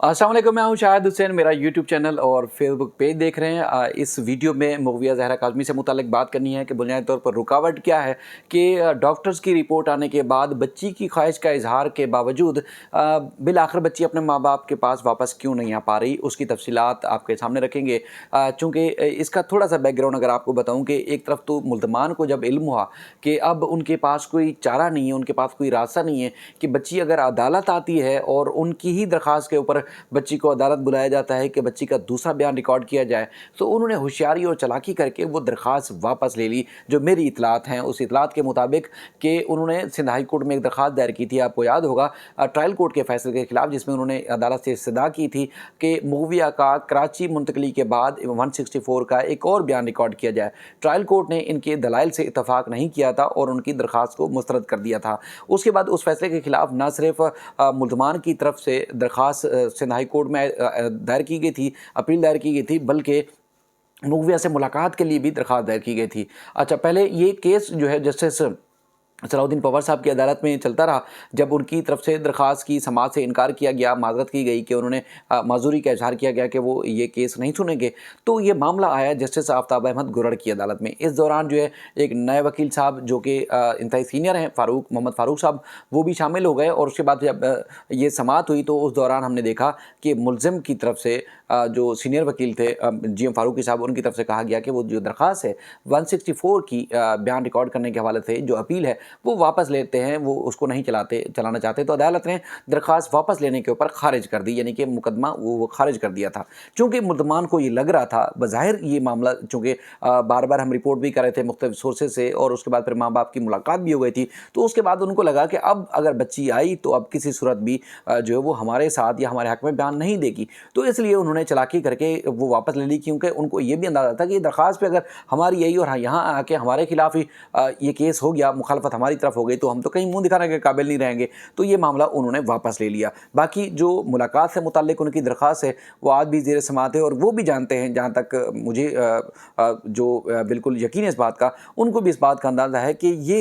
अस्सलाम वालेकुम, मैं हूं शाहिद हुसैन। मेरा यूट्यूब चैनल और फेसबुक पेज देख रहे हैं। इस वीडियो में मुग़विया ज़हरा काज़मी से मुतालिक बात करनी है कि बुनियादी तौर पर रुकावट क्या है कि डॉक्टर्स की रिपोर्ट आने के बाद बच्ची की ख्वाहिश का इजहार के बावजूद बिल आखिर बच्ची अपने माँ बाप के पास वापस क्यों नहीं आ पा रही, उसकी तफसीलात आपके सामने रखेंगे। चूँकि इसका थोड़ा सा बैकग्राउंड अगर आपको बताऊँ कि एक तरफ तो मुल्ज़मान को जब इल्म हुआ कि अब उनके पास कोई चारा नहीं है, उनके पास कोई रास्ता नहीं है कि बच्ची अगर अदालत आती है और उनकी ही दरख्वास्त के ऊपर बच्ची को अदालत बुलाया जाता है कि बच्ची का दूसरा बयान रिकॉर्ड किया जाए, तो उन्होंने होशियारी और चालाकी करके वो दरख्वास्त वापस ले ली। जो मेरी इतलात हैं, उस इतलात के मुताबिक कि उन्होंने सिंध हाई कोर्ट में एक दरख्वास्त दायर की थी, आपको याद होगा, ट्रायल कोर्ट के फैसले के खिलाफ, जिसमें उन्होंने अदालत से इस्तदा की थी कि मुग़विया का कराची मुंतकली के बाद 164 का एक और बयान रिकॉर्ड किया जाए। ट्रायल कोर्ट ने इनके दलाइल से इत्तफाक नहीं किया था और उनकी दरख्वास्त को मुस्तरद कर दिया था। उसके बाद उस फैसले के खिलाफ न सिर्फ मुल्ज़मान की तरफ से दरख्वास्त सिंध हाई कोर्ट में दायर की गई थी, अपील दायर की गई थी, बल्कि मुग़विया से मुलाकात के लिए भी दरख्वास्त दायर की गई थी। अच्छा, पहले ये केस जो है जस्टिस सलाउद्दीन पवार साहब की अदालत में चलता रहा। जब उनकी तरफ से दरख्वास्त की समाअत से इनकार किया गया, माज़रत की गई कि उन्होंने माज़ूरी का इज़हार किया गया कि वो ये केस नहीं सुनेंगे, तो ये मामला आया जस्टिस आफ्ताब अहमद गुरर की अदालत में। इस दौरान जो है एक नए वकील साहब जो कि इंतहाई सीनियर हैं, मोहम्मद फ़ारूक साहब, वो भी शामिल हो गए और उसके बाद जब ये समाअत हुई तो उस दौरान हमने देखा कि मुल्ज़िम की तरफ से जो सीनियर वकील थे जी एम फ़ारूकी साहब, उनकी तरफ से कहा गया कि वो जो दरख्वास्त है 164 की बयान रिकॉर्ड करने के हवाले से जो अपील है वो वापस लेते हैं, वो उसको नहीं चलाना चाहते। तो अदालत ने दरख्वास्त वापस लेने के ऊपर खारिज कर दी, यानी कि मुकदमा वो खारिज कर दिया था। चूँकि मुल्ज़मान को ये लग रहा था, बज़ाहिर ये मामला चूँकि बार बार हम रिपोर्ट भी कर रहे थे मुख्तलिफ सोर्सेज से और उसके बाद फिर माँ बाप की मुलाकात भी हो गई थी, तो उसके बाद उनको लगा कि अब अगर बच्ची आई तो अब किसी सूरत भी जो है वो हमारे साथ या हमारे हक़ में बयान नहीं देगी। तो इसलिए उन्होंने चालाकी करके वो वापस ले ली, क्योंकि उनको ये भी अंदाज़ा था कि ये दरख्वास्त पे अगर हमारी यही और यहाँ आके हमारे खिलाफ ही ये केस हो गया, मुखालफत हमारी तरफ हो गई, तो हम तो कहीं मुँह दिखाने के काबिल नहीं रहेंगे। तो ये मामला उन्होंने वापस ले लिया। बाकी जो मुलाकात से मुताल्लिक उनकी दरख्वास्त है वो आज भी ज़ेर समाअत है और वो भी जानते हैं, जहाँ तक मुझे बिल्कुल यकीन है इस बात का, उनको भी इस बात का अंदाज़ा है कि ये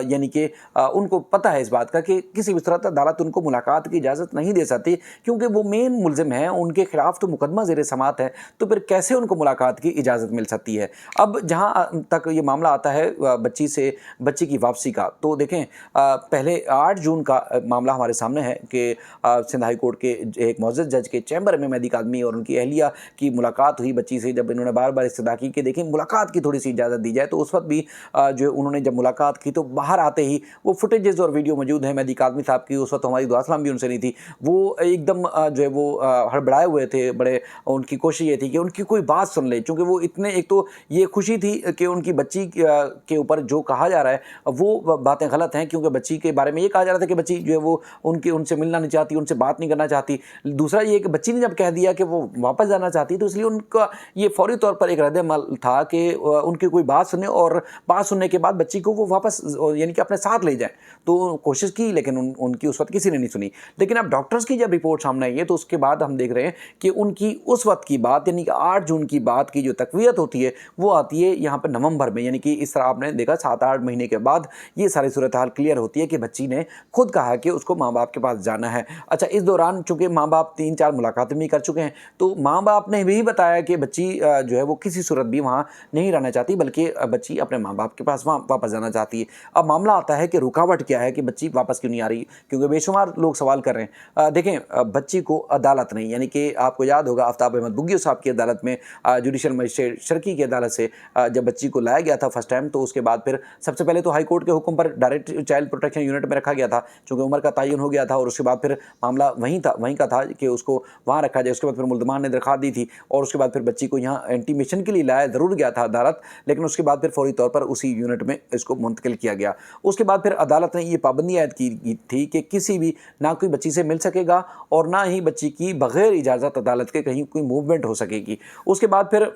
यानी कि उनको पता है इस बात का कि किसी भी सूरत अदालत उनको मुलाकात की इजाज़त नहीं दे सकती, क्योंकि वो मेन मुल्ज़िम हैं, उनके खिलाफ तो मुकदमा ज़ेर समाअत है, तो फिर कैसे उनको मुलाकात की इजाज़त मिल सकती है। अब जहाँ तक ये मामला आता है बच्ची की वापसी का, तो देखें पहले 8 जून का मामला हमारे सामने है कि सिंध हाई कोर्ट के एक मुअज़्ज़ज़ जज के चैम्बर में मेहदी काज़मी और उनकी अहलिया की मुलाकात हुई बच्ची से। जब इन्होंने बार बार इस्तदा की कि देखिए मुलाकात की थोड़ी सी इजाज़त दी जाए, तो उस वक्त भी जो उन्होंने जब मुलाकात की तो बाहर आते ही वो फुटेजेस और वीडियो मौजूद हैं मेहदी काज़मी साहब की। उस वक्त हमारी दुआ सलाम भी उनसे नहीं थी, वो एकदम जो है वो हड़बड़ाए हुए थे बड़े। उनकी कोशिश ये थी कि उनकी कोई बात सुन ले, चूँकि वो इतने, एक तो ये खुशी थी कि उनकी बच्ची के ऊपर जो कहा जा रहा है वो बातें गलत हैं, क्योंकि बच्ची के बारे में ये कहा जा रहा था कि बच्ची जो है वो उनसे मिलना नहीं चाहती, उनसे बात नहीं करना चाहती। दूसरा ये कि बच्ची ने जब कह दिया कि वो वापस जाना चाहती, तो इसलिए उनका ये फौरी तौर पर एक रद्द-ए-अमल था कि उनकी कोई बात सुने और बात सुनने के बाद बच्ची को वो वापस यानी कि अपने साथ ले जाएँ। तो कोशिश की, लेकिन उनकी उस वक्त किसी ने नहीं सुनी। लेकिन अब डॉक्टर्स की जब रिपोर्ट सामने आई है तो उसके बाद हम देख रहे हैं कि उनकी उस वक्त की बात, यानी कि 8 जून की बात की जो तक़वीयत होती है वो आती है यहाँ पर नवंबर में, यानी कि इस तरह आपने देखा 7-8 महीने के बाद ये सारी सूरत हाल क्लियर होती है कि बच्ची ने खुद कहा कि उसको माँ बाप के पास जाना है। अच्छा, इस दौरान चूँकि माँ बाप 3-4 मुलाकातें भी कर चुके हैं, तो माँ बाप ने भी बताया कि बच्ची जो है वो किसी सूरत भी वहाँ नहीं रहना चाहती, बल्कि बच्ची अपने माँ बाप के पास वहाँ वापस जाना चाहती है। अब मामला आता है कि रुकावट क्या है कि बच्ची वापस क्यों नहीं आ रही, क्योंकि बेशुमार लोग सवाल कर रहे हैं। देखें, बच्ची को अदालत नहीं, यानी कि आपको याद होगा आफ्ताब अहमद बुग्गियो साहब की अदालत में, जुडिशल मजिस्ट्रेट शर्की की अदालत से जब बच्ची को लाया गया था फर्स्ट टाइम, तो उसके बाद फिर सबसे पहले तो हाई कोर्ट के हुक्म पर डायरेक्ट चाइल्ड प्रोटेक्शन यूनिट में रखा गया था, चूँकि उम्र का तयन हो गया था, और उसके बाद फिर मामला वहीं का था कि उसको वहाँ रखा जाए। उसके बाद फिर मुल्ज़मान ने दरख्वास्त दी थी और उसके बाद फिर बच्ची को यहाँ इंटीमेशन के लिए लाया ज़रूर गया था अदालत, लेकिन उसके बाद फिर फौरी तौर पर उसी यूनिट में इसको मुंतकिल किया गया। उसके बाद फिर अदालत ने ये पाबंदी आयद की थी कि किसी भी, ना कोई बच्ची से मिल सकेगा और ना ही बच्ची की बग़ैर इजाज़त अदालत के कहीं कोई मूवमेंट हो सकेगी। उसके बाद फिर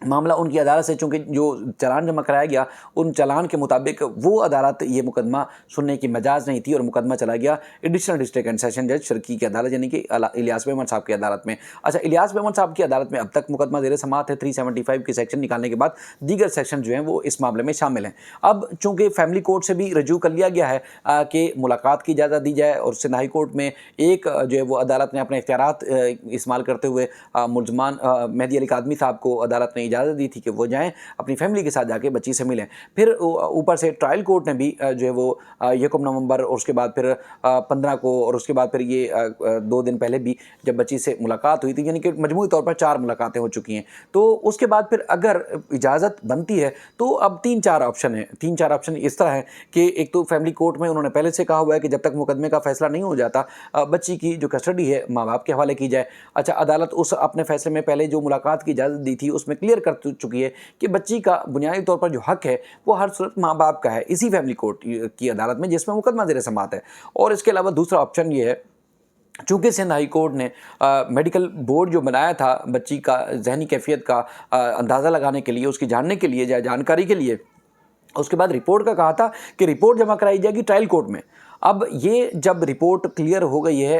मामला उनकी अदालत से, चूँकि जो चालान जमा कराया गया उन चालान के मुताबिक वो अदालत ये मुकदमा सुनने की मजाज नहीं थी और मुकदमा चला गया एडिशनल डिस्ट्रिक्ट एंड सेशन जज शर्की की अदालत यानी कि इलियास मेमन साहब की अदालत में। अच्छा, इलियास मेमन साहब की अदालत में अब तक मुकदमा ज़ेर समाअत है। 375 की सेक्शन निकालने के बाद दीगर सेक्शन जो हैं वो इस मामले में शामिल हैं। अब चूँकि फैमिली कोर्ट से भी रजू कर लिया गया है कि मुलाकात की इजाज़त दी जाए और सिंध हाई कोर्ट में एक जो है वो अदालत ने अपने इख्तियारात इस्तेमाल करते हुए मुलजमान मेहदी अली कादमी साहब को अदालत ने इजाज़त दी थी कि वो जाएँ अपनी फैमिली के साथ जाके बच्ची से मिलें। फिर ऊपर से ट्रायल कोर्ट ने भी जो है वो 1 नवंबर और उसके बाद फिर 15 को और उसके बाद फिर ये 2 दिन पहले भी जब बच्ची से मुलाकात हुई थी, यानी कि मजमूई तौर पर 4 मुलाकातें हो चुकी हैं। तो उसके बाद फिर अगर इजाज़त बनती है तो अब 3-4 ऑप्शन हैं। 3-4 ऑप्शन इस तरह हैं कि एक तो फैमिली कोर्ट में उन्होंने पहले से कहा हुआ है कि जब तक मुकदमे का फैसला नहीं हो जाता बच्ची की जो कस्टडी है माँ बाप के हवाले की जाए। अच्छा, अदालत उस अपने फैसले में पहले जो मुलाकात की इजाज़त दी थी उसमें क्लियर कर चुकी है कि बच्ची का बुनियादी तौर पर जो हक है वो हर सूरत माँ बाप का है इसी फैमिली कोर्ट की अदालत में जिसमें मुकदमा ज़ेर समाअत है। और इसके अलावा दूसरा ऑप्शन ये है, चूँकि सिंध हाई कोर्ट ने मेडिकल बोर्ड जो बनाया था बच्ची का जहनी कैफियत का अंदाज़ा लगाने के लिए, उसकी जानने के लिए या जानकारी के लिए, उसके बाद रिपोर्ट का कहा था कि रिपोर्ट जमा कराई जाएगी ट्रायल कोर्ट में। अब ये जब रिपोर्ट क्लियर हो गई है,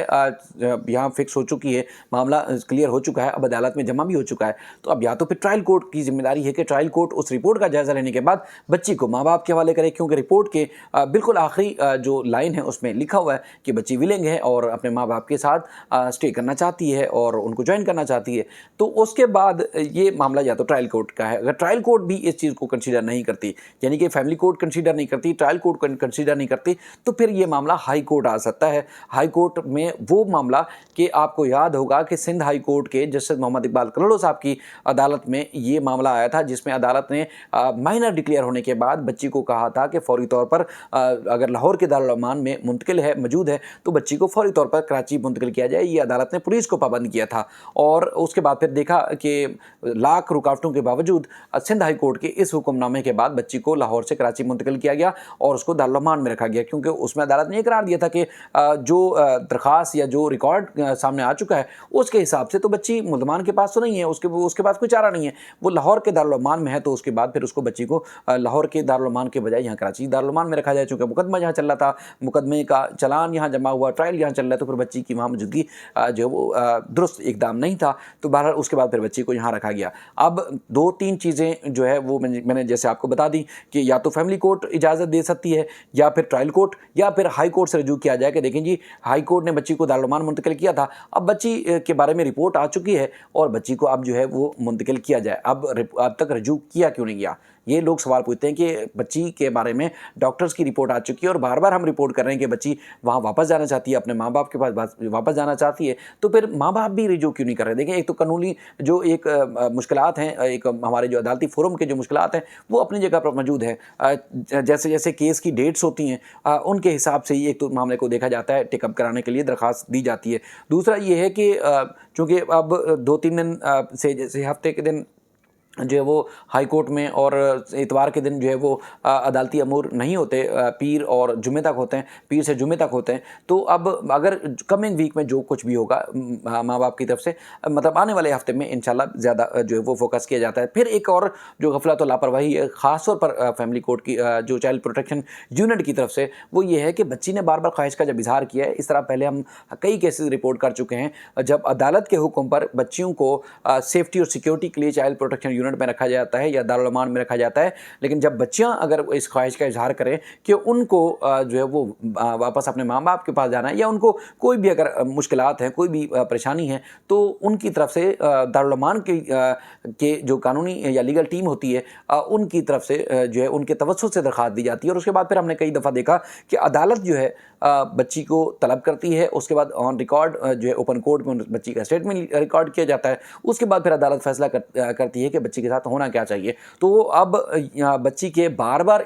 यहाँ फिक्स हो चुकी है, मामला क्लियर हो चुका है, अब अदालत में जमा भी हो चुका है, तो अब या तो फिर ट्रायल कोर्ट की जिम्मेदारी है कि ट्रायल कोर्ट उस रिपोर्ट का जायज़ा लेने के बाद बच्ची को माँ बाप के हवाले करे, क्योंकि रिपोर्ट के बिल्कुल आखिरी जो लाइन है उसमें लिखा हुआ है कि बच्ची विलिंग है और अपने माँ बाप के साथ स्टे करना चाहती है और उनको ज्वाइन करना चाहती है। तो उसके बाद ये मामला या तो ट्रायल कोर्ट का है। अगर ट्रायल कोर्ट भी इस चीज़ को कंसीडर नहीं करती, यानी कि फैमिली कोर्ट कंसीडर नहीं करती, ट्रायल कोर्ट कंसीडर नहीं करती, तो फिर ये मामला हाई कोर्ट आ सकता है। हाई कोर्ट में वो मामला कि आपको याद होगा कि सिंध हाई कोर्ट के जस्टिस मोहम्मद इकबाल कलड़ो साहब की अदालत में ये मामला आया था, जिसमें अदालत ने माइनर डिक्लेयर होने के बाद बच्ची को कहा था कि फौरी तौर पर अगर लाहौर के दारुल अमान में मुंतकिल है मौजूद है तो बच्ची को फौरी तौर पर कराची मुंतकिल किया जाए। ये अदालत ने पुलिस को पाबंद किया था और उसके बाद फिर देखा कि लाख रुकावटों के बावजूद सिंध हाई कोर्ट के इस हुक्मनामे के बाद बच्ची को लाहौर से कराची मुंतकिल किया गया और उसको दारुल अमान में रखा गया, क्योंकि उसमें अदालत ने करार दिया था कि जो दरख्वास्त या जो रिकॉर्ड सामने आ चुका है उसके हिसाब से तो बच्ची मुल्ज़मान के पास तो नहीं है, उसके पास कोई चारा नहीं है, वो लाहौर के दारुल अमान में है। तो उसके बाद फिर उसको बच्ची को लाहौर के दारुल अमान के बजाय यहाँ कराची दारुल अमान में रखा जाए। चूँकि मुकदमा यहाँ चल रहा था, मुकदमे का चलान यहाँ जमा हुआ, ट्रायल यहाँ चल रहा है, तो फिर बच्ची की वहाँ मौजूदगी जो है वो दुरुस्त इकदाम नहीं था, तो बहरहाल उसके बाद फिर बच्ची को यहाँ रखा गया। अब 2-3 चीज़ें जो है वो मैंने जैसे आपको बता दी कि या तो फैमिली कोर्ट इजाज़त दे सकती है या फिर ट्रायल कोर्ट या फिर हाई कोर्ट से रजू किया जाए कि देखें जी हाई कोर्ट ने बच्ची को दारुल अमान मुंतकिल किया था, अब बच्ची के बारे में रिपोर्ट आ चुकी है और बच्ची को अब जो है वो मुंतकिल किया जाए। अब तक रजू किया क्यों नहीं गया, ये लोग सवाल पूछते हैं कि बच्ची के बारे में डॉक्टर्स की रिपोर्ट आ चुकी है और बार बार हम रिपोर्ट कर रहे हैं कि बच्ची वहाँ वापस जाना चाहती है, अपने माँ बाप के पास वापस जाना चाहती है, तो फिर माँ बाप भी रिजू क्यों नहीं कर रहे। देखें, एक तो कानूनी जो एक मुश्किलात हैं, एक हमारे जो अदालती फोरम के जो मुश्किलात हैं वो अपनी जगह पर मौजूद है। जैसे जैसे केस की डेट्स होती हैं उनके हिसाब से ही एक तो मामले को देखा जाता है, टेकअप कराने के लिए दरख्वास्त दी जाती है। दूसरा ये है कि चूँकि अब 2-3 दिन से जैसे हफ्ते के दिन जो है वो हाई कोर्ट में और इतवार के दिन जो है वो अदालती अमूर नहीं होते, पीर और जुमे तक होते हैं, पीर से जुमे तक होते हैं। तो अब अगर कमिंग वीक में जो कुछ भी होगा माँ बाप की तरफ से, मतलब आने वाले हफ्ते में इंशाल्लाह ज़्यादा जो है वो फोकस किया जाता है। फिर एक और जो गफलत और लापरवाही है ख़ास तौर पर फैमिली कोर्ट की जो चाइल्ड प्रोटेक्शन यूनिट की तरफ से, वो ये है कि बच्ची ने बार बार ख्वाहिश का जब इजहार किया है, इस तरह पहले हम कई केसेस रिपोर्ट कर चुके हैं जब अदालत के हुक्म पर बच्चियों को सेफ्टी और सिक्योरिटी के लिए चाइल्ड प्रोटेक्शन यूनिट में रखा जाता है या दारुल अमान में रखा जाता है, लेकिन जब बच्चियां अगर इस ख्वाहिश का इजहार करें कि उनको जो है वो वापस अपने माँ बाप के पास जाना है या उनको कोई भी अगर मुश्किलात हैं, कोई भी परेशानी है, तो उनकी तरफ से दारुल अमान के जो कानूनी या लीगल टीम होती है उनकी तरफ से जो है उनके तवज्जुह से दरख्वास्त दी जाती है। और उसके बाद फिर हमने कई दफ़ा देखा कि अदालत जो है बच्ची को तलब करती है, उसके बाद ऑन रिकॉर्ड जो है ओपन कोर्ट में बच्ची का स्टेटमेंट रिकॉर्ड किया जाता है, उसके बाद फिर अदालत फैसला करती है कि बच्ची के साथ होना क्या चाहिए। तो अब बच्ची के बार बार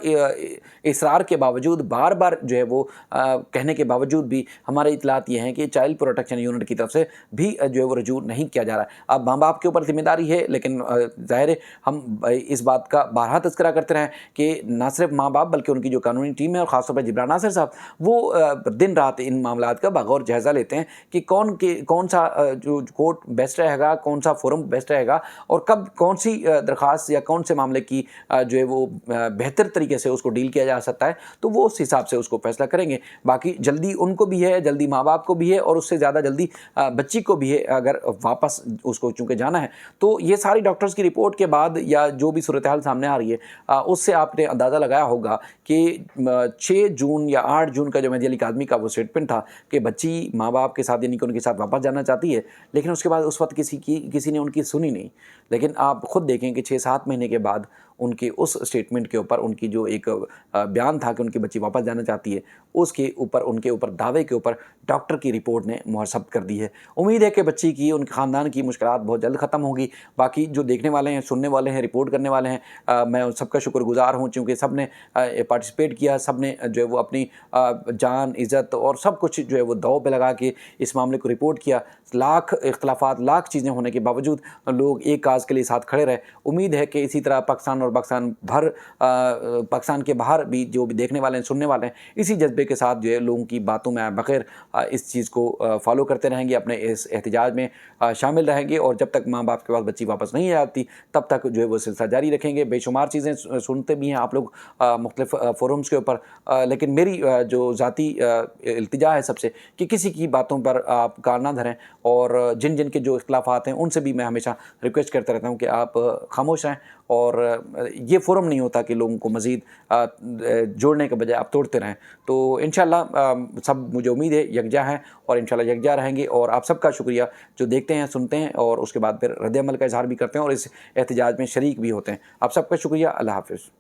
इसरार के बावजूद, बार बार जो है वो कहने के बावजूद भी हमारे इतलात ये हैं कि चाइल्ड प्रोटेक्शन यूनिट की तरफ से भी जो है वो रजू नहीं किया जा रहा है। अब माँ बाप के ऊपर जिम्मेदारी है, लेकिन ज़ाहिर है हम इस बात का बारहा तज़किरा करते रहें कि ना सिर्फ माँ बाप बल्कि उनकी जो कानूनी टीम है और ख़ासतौर पर जिब्रान नासिर साहब, वो दिन रात इन मामलात का बगौर जायज़ा लेते हैं कि कौन सा जो कोर्ट बेस्ट रहेगा, कौन सा फोरम बेस्ट रहेगा और कब कौन सी दरख्वास्त या कौन से मामले की जो है वो बेहतर तरीके से उसको डील किया जा सकता है, तो वो उस हिसाब से उसको फैसला करेंगे। बाकी जल्दी उनको भी है, जल्दी माँ बाप को भी है और उससे ज़्यादा जल्दी बच्ची को भी है अगर वापस उसको चूँकि जाना है। तो ये सारी डॉक्टर्स की रिपोर्ट के बाद या जो भी सूरत हाल सामने आ रही है उससे आपने अंदाज़ा लगाया होगा कि 6 जून या 8 जून का जो मेहदी अली काज़मी का वो स्टेटमेंट था कि बच्ची माँ बाप के साथ यानी कि उनके साथ वापस जाना चाहती है, लेकिन उसके बाद उस वक्त किसी ने उनकी सुनी नहीं। लेकिन आप खुद देखें कि 6-7 महीने के बाद उनके उस स्टेटमेंट के ऊपर उनकी जो एक बयान था कि उनकी बच्ची वापस जाना चाहती है, उसके ऊपर उनके ऊपर दावे के ऊपर डॉक्टर की रिपोर्ट ने मुहर सब्त कर दी है। उम्मीद है कि बच्ची की, उनके ख़ानदान की मुश्किलात बहुत जल्द ख़त्म होगी। बाकी जो देखने वाले हैं, सुनने वाले हैं, रिपोर्ट करने वाले हैं, मैं उन सबका शुक्रगुज़ार हूँ, चूँकि सब ने पार्टिसिपेट किया, सब ने जो है वो अपनी जान, इज़्ज़त और सब कुछ जो है वो दाँव पे लगा के इस मामले को रिपोर्ट किया। लाख इख्तिलाफ़ात, लाख चीज़ें होने के बावजूद लोग एक काज़ के लिए साथ खड़े रहे। उम्मीद है कि इसी तरह पाकिस्तान और पाकिस्तान के बाहर भी जो भी देखने वाले हैं, सुनने वाले हैं, इसी जज्बे के साथ जो है लोगों की बातों में बग़ैर इस चीज़ को फ़ॉलो करते रहेंगे, अपने इस एहतजाज में शामिल रहेंगे और जब तक माँ बाप के पास बच्ची वापस नहीं आती तब तक जो है वो सिलसिला जारी रखेंगे। बेशुमार चीज़ें सुनते भी हैं आप लोग मुख्तलिफ़ फ़ोरम्स के ऊपर, लेकिन मेरी जो ज़ाती इल्तिजा है सबसे कि किसी की बातों पर आप कान ना धरें और जिन जिन के जो इख्तिलाफ़ात हैं उनसे भी मैं हमेशा रिक्वेस्ट करता रहता हूँ कि आप खामोश रहें और ये फ़ोरम नहीं होता कि लोगों को मज़ीद जोड़ने के बजाय आप तोड़ते रहें। तो इंशाअल्लाह सब, मुझे उम्मीद है, यकजा हैं और इंशाअल्लाह यकजा रहेंगे और आप सबका शुक्रिया जो देखते हैं, सुनते हैं और उसके बाद फिर रद्द-ए-अमल का इज़हार भी करते हैं और इस एहतजाज में शरीक भी होते हैं। आप सबका शुक्रिया। अल्लाह हाफ़िज़।